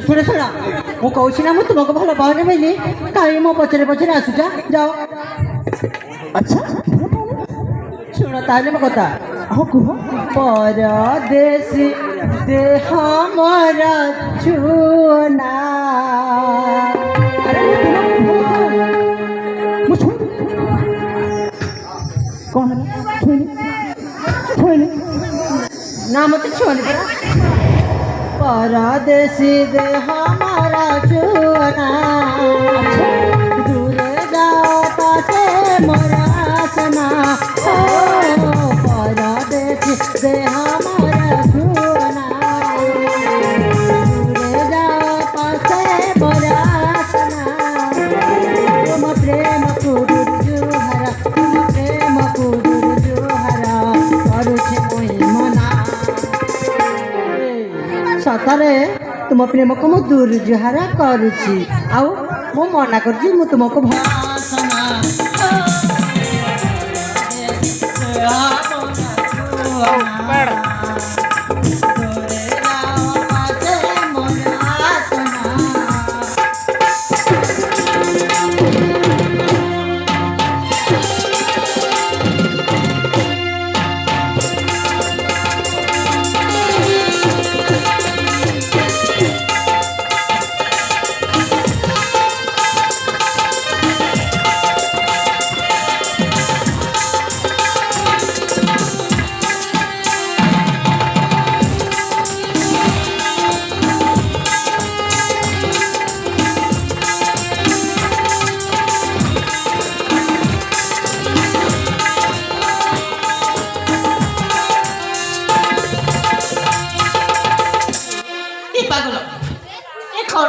ଶୁଣ ଶୁଣ ମୁଁ କହୁଛି ନା ମୁଁ ତୁମକୁ ଭଲ ପାଉନି ବୋଲି କାହିଁ ମୋ ପଛରେ ପଛରେ ଆସୁଛ ଯାଅ। ଆଚ୍ଛା ଶୁଣ ତାହେଲେ ମୋ କଥା ହଁ କୁହ। ପରଦେଶୀ ଦେହ ମୋର ଚୁନା। ଆରେ ମୁଁ ଛୁଇଁନି କ'ଣ ହେଲା ଛୁଇଁନି ନା ମତେ ଛୁଅନି ପରା। ପରଦେଶୀ ଦେହ ମୋର ଚୁନା ଦୂରେ ଯାଅ ପାଶେ ମୋର ଆସନା। ପରଦେଶୀ ଦେହ ମୋର ଚୁନା ଦୂରେ ଯାଅ ପାଶେ ମୋର ଆସନା। ତୁମ ପ୍ରେମକୁ ଦୁର୍ଜୁହାର ତୁମ ପ୍ରେମକୁ ଦୁର୍ଜୁହାର କରୁଛି ମୁଇଁ ମନା। ସତରେ ତୁମ ପ୍ରେମକୁ ମୁଁ ଦୁର୍ଜୁହାର କରୁଛି ଆଉ ମୁଁ ମନା କରୁଛି ମୁଁ ତୁମକୁ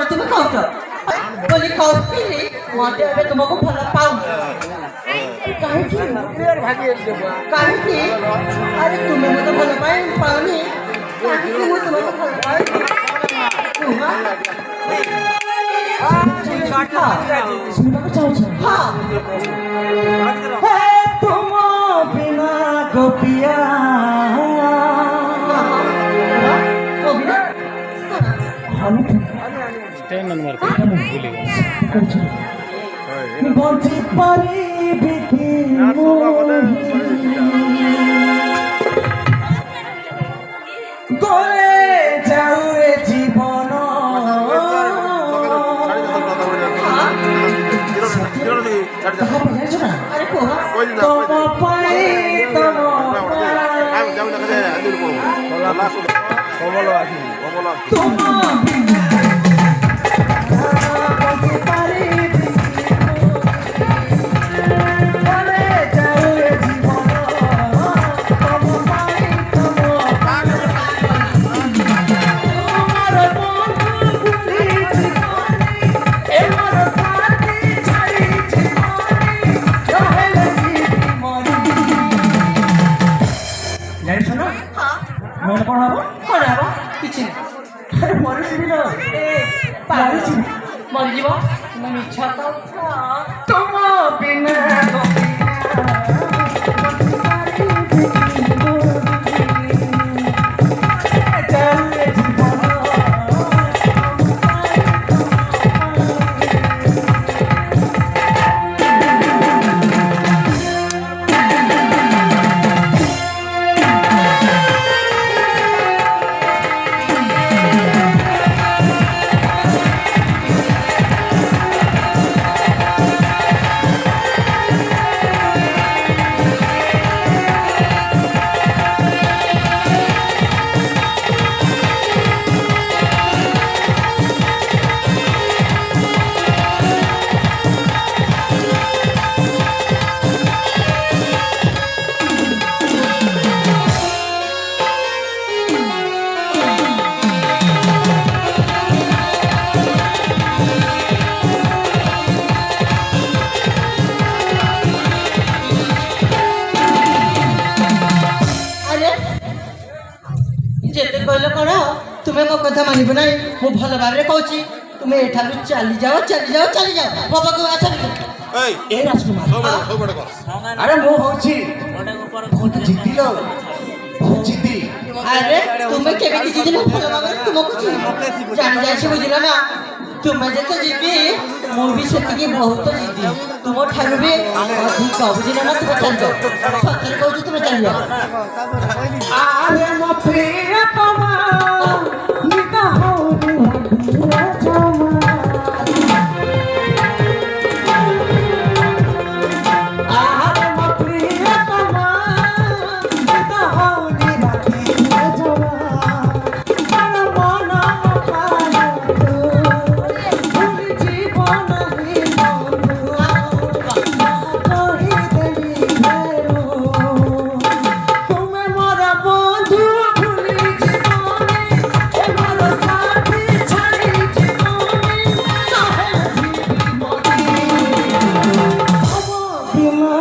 ତୁମେ କହୁଛ ବୋଲି କହୁଥିଲି ମତେ ଏବେ ତୁମକୁ ଭଲ ପାଉନି। କାହିଁକି ଆରେ ତୁମେ ମତେ ଭଲ ପାଉନି କାହିଁକି ମୁଁ ତୁମକୁ ଭଲ ପାଉନି ଶୁଣିବାକୁ ଚାହୁଁଛ? ତୁମ ବିନା ଗୋପିଆ ବଞ୍ଚି ପାରିବି କି ଗଲେ ଯାଉ ଏ ଜୀବନ ତମ ପାଇଁ ତୁମ ମରିଯିବ ମିଛ ତୁମ ବିନା କହିଲ କ'ଣ ତୁମେ ମୋ କଥା ମାନିବ ନାହିଁ। ମୁଁ ଭଲ ଭାବରେ କହୁଛି ତୁମେ ଏଠାରୁ ଚାଲିଯାଅ ବାବାକୁ ଆସ। ଆରେ ମୁଁ ହଉଛି ଜିଦିଲ ବହୁତ ଜିଦି। আরে তুমি কেমিতি জিদিন ভালো ভাবে তোমাকে জানি যাইছি বুঝিল না তুমি যেতে জিদি মু বি সেতিকি বহুত জিদি তুম ঠারু বি অধিক বুঝিল না তুমি চাল যাও সত্যি কହୁছি তুমি চাল যাও আরে মো প্রিয়তমা নিত হউনি ভাবিয়া জমা আরে মো প্রিয়তমা নিত হউনি ভাবিয়া জমা মন মন প্রাণ ভুলি জীবন হি বন্ধু কহি দেলি ফেরু তুমি মোর বন্ধু ভুলি জীবনে এ মোর সাথী ছাড়ি জীবনে সহে জীবনী বিনা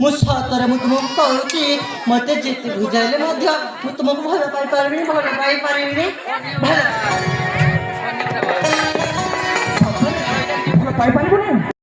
ମୁଁ ସତରେ ମୁଁ ତୁମକୁ କହୁଛି ମତେ ଯେତେ ବୁଝାଇଲେ ମଧ୍ୟ ମୁଁ ତୁମକୁ ଭଲ ପାଇପାରିବିନି ଭଲ ପାଇପାରିବିନି ଭଲ ପାଇପାରିବୁନି